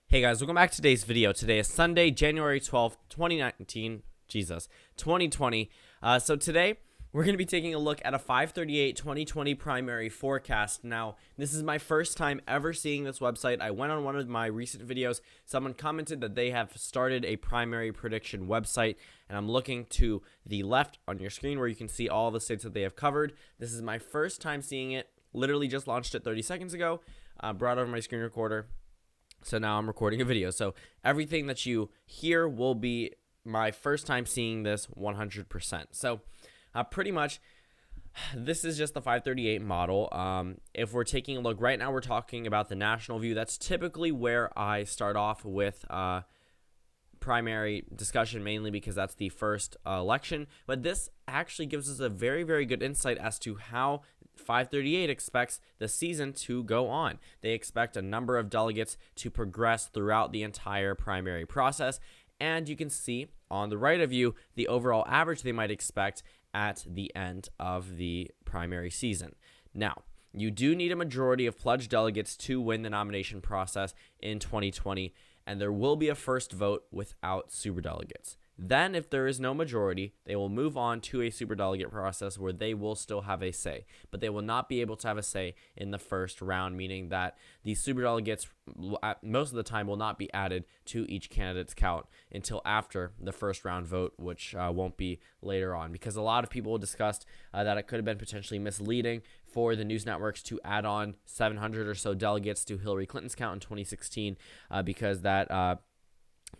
Hey guys, welcome back to today's video. Today is Sunday, January 12th, 2020. So today we're going to be taking a look at a 538-2020 primary forecast. Now, this is my first time ever seeing this website. I went on one of my recent videos. Someone commented that they have started a primary prediction website, and I'm looking to the left on your screen where you can see all the states that they have covered. This is my first time seeing it. Literally just launched it 30 seconds ago. Brought over my screen recorder. So now I'm recording a video. So everything that you hear will be my first time seeing this 100%. So pretty much this is just the 538 model. If we're taking a look right now, we're talking about the national view. That's typically where I start off with primary discussion, mainly because that's the first election. But this actually gives us a very, very good insight as to how 538 expects the season to go on. They expect a number of delegates to progress throughout the entire primary process, and you can see on the right of you the overall average they might expect at the end of the primary season. Now, you do need a majority of pledged delegates to win the nomination process in 2020, and there will be a first vote without superdelegates. Then, if there is no majority, they will move on to a superdelegate process where they will still have a say, but they will not be able to have a say in the first round, meaning that these superdelegates most of the time will not be added to each candidate's count until after the first round vote, which won't be later on, because a lot of people discussed that it could have been potentially misleading for the news networks to add on 700 or so delegates to Hillary Clinton's count in 2016 because that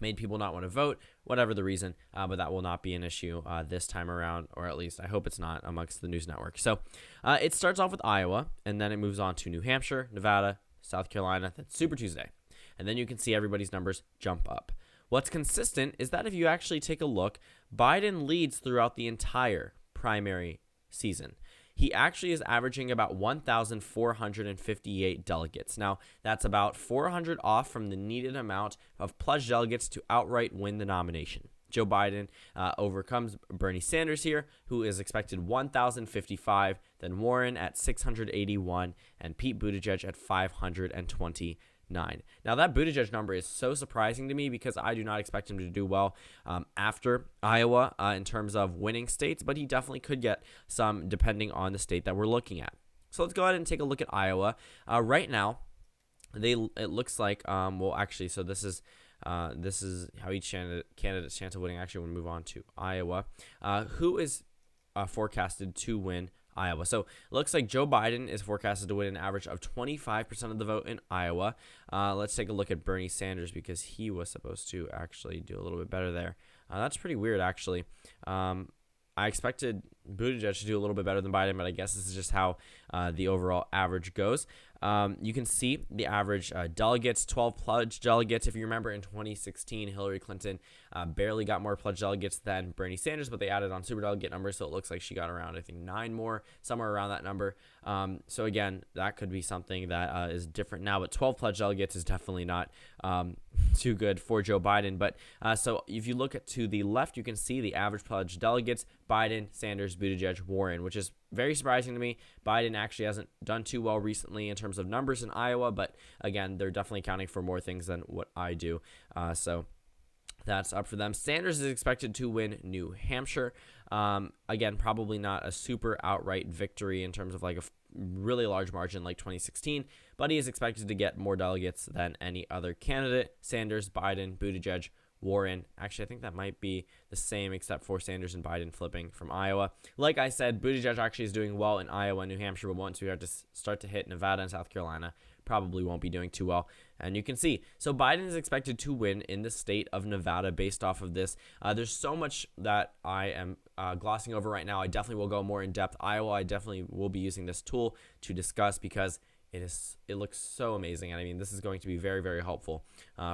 made people not want to vote, whatever the reason, but that will not be an issue this time around, or at least I hope it's not amongst the news network. So it starts off with Iowa, and then it moves on to New Hampshire, Nevada, South Carolina, then Super Tuesday. And then you can see everybody's numbers jump up. What's consistent is that if you actually take a look, Biden leads throughout the entire primary season. He actually is averaging about 1,458 delegates. Now, that's about 400 off from the needed amount of pledged delegates to outright win the nomination. Joe Biden overcomes Bernie Sanders here, who is expected 1,055, then Warren at 681, and Pete Buttigieg at 529. Now, that Buttigieg number is so surprising to me because I do not expect him to do well after Iowa in terms of winning states, but he definitely could get some depending on the state that we're looking at. So let's go ahead and take a look at Iowa. Right now, it looks like, so this is how each candidate's chance of winning. Actually, we'll move on to Iowa. Who is forecasted to win Iowa? So it looks like Joe Biden is forecasted to win an average of 25% of the vote in Iowa. Let's take a look at Bernie Sanders because he was supposed to actually do a little bit better there. That's pretty weird, actually. I expected Buttigieg to do a little bit better than Biden, but I guess this is just how the overall average goes. You can see the average delegates, 12 pledged delegates. If you remember, in 2016, Hillary Clinton barely got more pledged delegates than Bernie Sanders, but they added on superdelegate numbers, so it looks like she got around, I think, 9 more, somewhere around that number. So again, that could be something that is different now, but 12 pledged delegates is definitely not too good for Joe Biden. But so if you look to the left, you can see the average pledged delegates: Biden, Sanders, Buttigieg, Warren, which is very surprising to me. Biden actually hasn't done too well recently in terms of numbers in Iowa, but again, they're definitely counting for more things than what I do. So that's up for them. Sanders is expected to win New Hampshire. Again, probably not a super outright victory in terms of like a really large margin like 2016, but he is expected to get more delegates than any other candidate. Sanders, Biden, Buttigieg, Warren. Actually, I think that might be the same except for Sanders and Biden flipping from Iowa. Like I said, Buttigieg actually is doing well in Iowa and New Hampshire, but once we have to start to hit Nevada and South Carolina, probably won't be doing too well. And you can see, so Biden is expected to win in the state of Nevada based off of this. There's so much that I am glossing over right now. I definitely will go more in depth. Iowa, I definitely will be using this tool to discuss because it looks so amazing. And I mean, this is going to be very, very helpful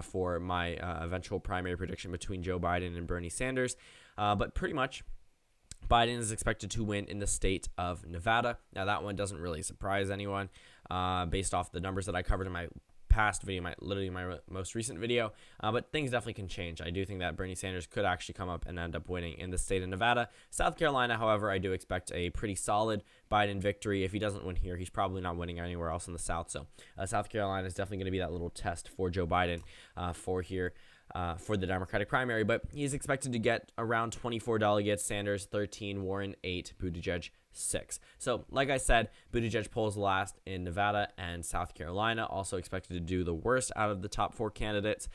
for my eventual primary prediction between Joe Biden and Bernie Sanders. But pretty much, Biden is expected to win in the state of Nevada. Now, that one doesn't really surprise anyone based off the numbers that I covered in my past video, literally my most recent video, but things definitely can change. I do think that Bernie Sanders could actually come up and end up winning in the state of Nevada. South Carolina, however, I do expect a pretty solid Biden victory. If he doesn't win here, he's probably not winning anywhere else in the South. So South Carolina is definitely going to be that little test for Joe Biden for the Democratic primary. But he's expected to get around 24 delegates, Sanders 13, Warren 8, Buttigieg 6. So like I said, Buttigieg polls last in Nevada and South Carolina, also expected to do the worst out of the top 4 candidates.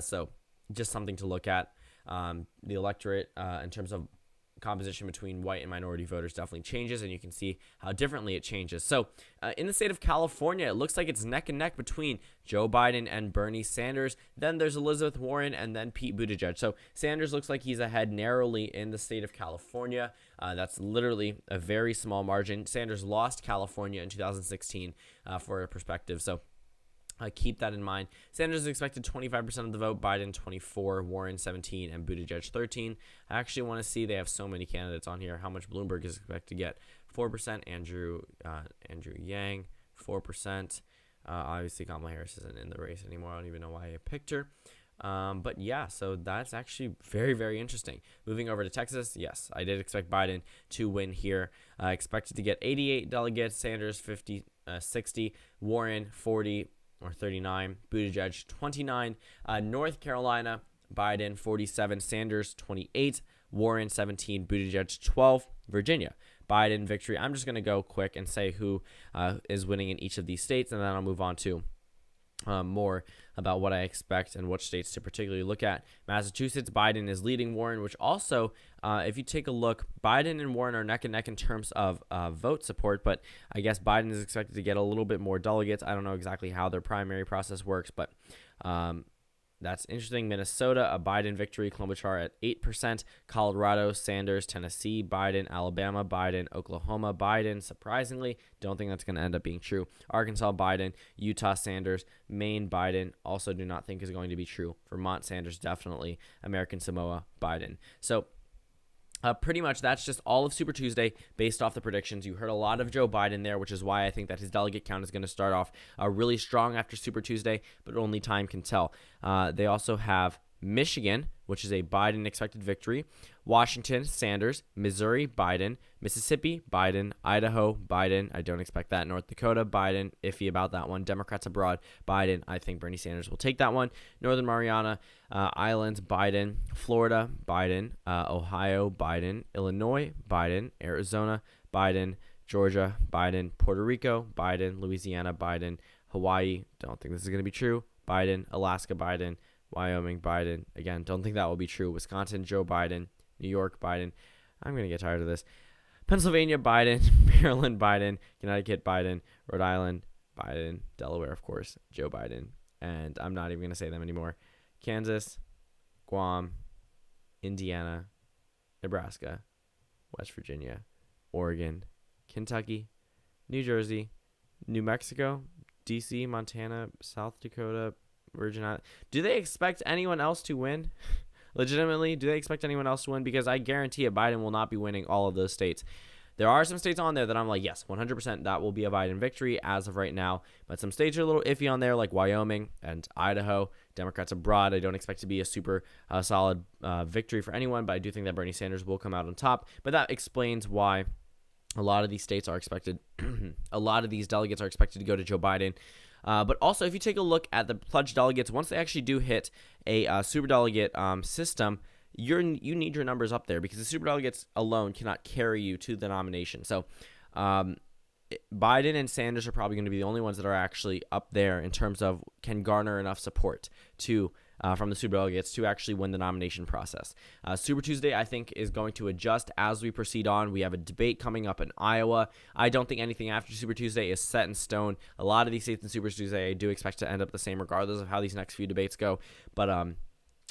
So just something to look at. The electorate in terms of composition between white and minority voters definitely changes, and you can see how differently it changes. So in the state of California, it looks like it's neck and neck between Joe Biden and Bernie Sanders. Then there's Elizabeth Warren and then Pete Buttigieg. So Sanders looks like he's ahead narrowly in the state of California. That's literally a very small margin. Sanders lost California in 2016 for a perspective. So keep that in mind. Sanders is expected 25% of the vote, Biden 24, Warren 17, and Buttigieg 13. I actually want to see, they have so many candidates on here, how much Bloomberg is expected to get. 4%, Andrew Yang, 4%. Obviously, Kamala Harris isn't in the race anymore. I don't even know why I picked her. But yeah, so that's actually very, very interesting. Moving over to Texas, yes, I did expect Biden to win here. Expected to get 88 delegates, Sanders 60, Warren 40, or 39, Buttigieg 29, North Carolina, Biden 47, Sanders 28, Warren 17, Buttigieg 12, Virginia, Biden victory. I'm just going to go quick and say who is winning in each of these states, and then I'll move on to more about what I expect and which states to particularly look at. Massachusetts, Biden is leading Warren, which also, if you take a look, Biden and Warren are neck and neck in terms of vote support, but I guess Biden is expected to get a little bit more delegates. I don't know exactly how their primary process works, but that's interesting. Minnesota, a Biden victory. Klobuchar at 8%. Colorado, Sanders. Tennessee, Biden. Alabama, Biden. Oklahoma, Biden. Surprisingly, don't think that's going to end up being true. Arkansas, Biden. Utah, Sanders. Maine, Biden. Also do not think is going to be true. Vermont, Sanders, definitely. American Samoa, Biden. So pretty much that's just all of Super Tuesday based off the predictions. You heard a lot of Joe Biden there, which is why I think that his delegate count is going to start off really strong after Super Tuesday, but only time can tell. They also have Michigan, which is a Biden expected victory. Washington, Sanders. Missouri, Biden. Mississippi, Biden. Idaho, Biden. I don't expect that. North Dakota, Biden. Iffy about that one. Democrats abroad, Biden. I think Bernie Sanders will take that one. Northern Mariana Islands, Biden. Florida, Biden. Ohio, Biden. Illinois, Biden. Arizona, Biden. Georgia, Biden. Puerto Rico, Biden. Louisiana, Biden. Hawaii, don't think this is going to be true. Biden. Alaska, Biden. Wyoming, Biden. Again, don't think that will be true. Wisconsin, Joe Biden. New York, Biden. I'm going to get tired of this. Pennsylvania, Biden. Maryland, Biden. Connecticut, Biden. Rhode Island, Biden. Delaware, of course, Joe Biden. And I'm not even going to say them anymore. Kansas, Guam, Indiana, Nebraska, West Virginia, Oregon, Kentucky, New Jersey, New Mexico, D.C., Montana, South Dakota, Virgin Islands. Do they expect anyone else to win? Legitimately, do they expect anyone else to win? Because I guarantee it, Biden will not be winning all of those states. There are some states on there that I'm like, yes, 100% that will be a Biden victory as of right now. But some states are a little iffy on there, like Wyoming and Idaho. Democrats abroad, I don't expect to be a super solid victory for anyone, but I do think that Bernie Sanders will come out on top. But that explains why a lot of these states are expected, a lot of these delegates are expected to go to Joe Biden. But also, if you take a look at the pledged delegates, once they actually do hit a superdelegate system, you need your numbers up there because the superdelegates alone cannot carry you to the nomination. So Biden and Sanders are probably going to be the only ones that are actually up there in terms of can garner enough support to from the superdelegates to actually win the nomination process. Super Tuesday, I think, is going to adjust as we proceed on. We have a debate coming up in Iowa. I don't think anything after Super Tuesday is set in stone. A lot of these states in Super Tuesday I do expect to end up the same regardless of how these next few debates go. But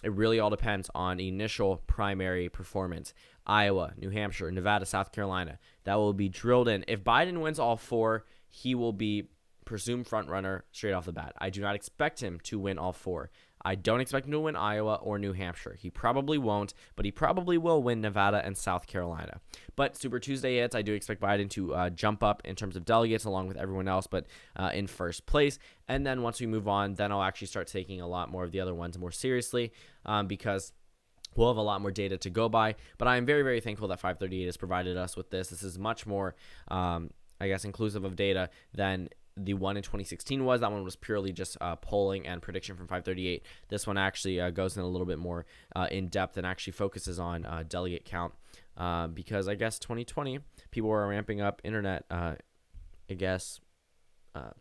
it really all depends on initial primary performance. Iowa, New Hampshire, Nevada, South Carolina. That will be drilled in. If Biden wins all four, he will be presumed front runner straight off the bat. I do not expect him to win all 4. I don't expect him to win Iowa or New Hampshire. He probably won't, but he probably will win Nevada and South Carolina. But Super Tuesday hits. I do expect Biden to jump up in terms of delegates along with everyone else, but in first place. And then once we move on, then I'll actually start taking a lot more of the other ones more seriously because we'll have a lot more data to go by. But I am very, very thankful that 538 has provided us with this. This is much more, inclusive of data than the one in 2016 was. That one was purely just polling and prediction from 538. This one actually goes in a little bit more in depth and actually focuses on delegate count because I guess 2020 people were ramping up internet,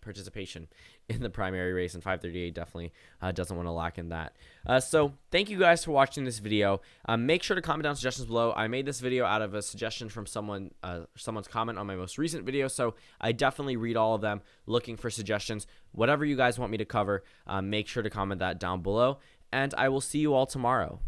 participation in the primary race, and 538 definitely doesn't want to lack in that. So thank you guys for watching this video. Make sure to comment down suggestions below. I made this video out of a suggestion from someone's comment on my most recent video, so I definitely read all of them looking for suggestions. Whatever you guys want me to cover, make sure to comment that down below, and I will see you all tomorrow.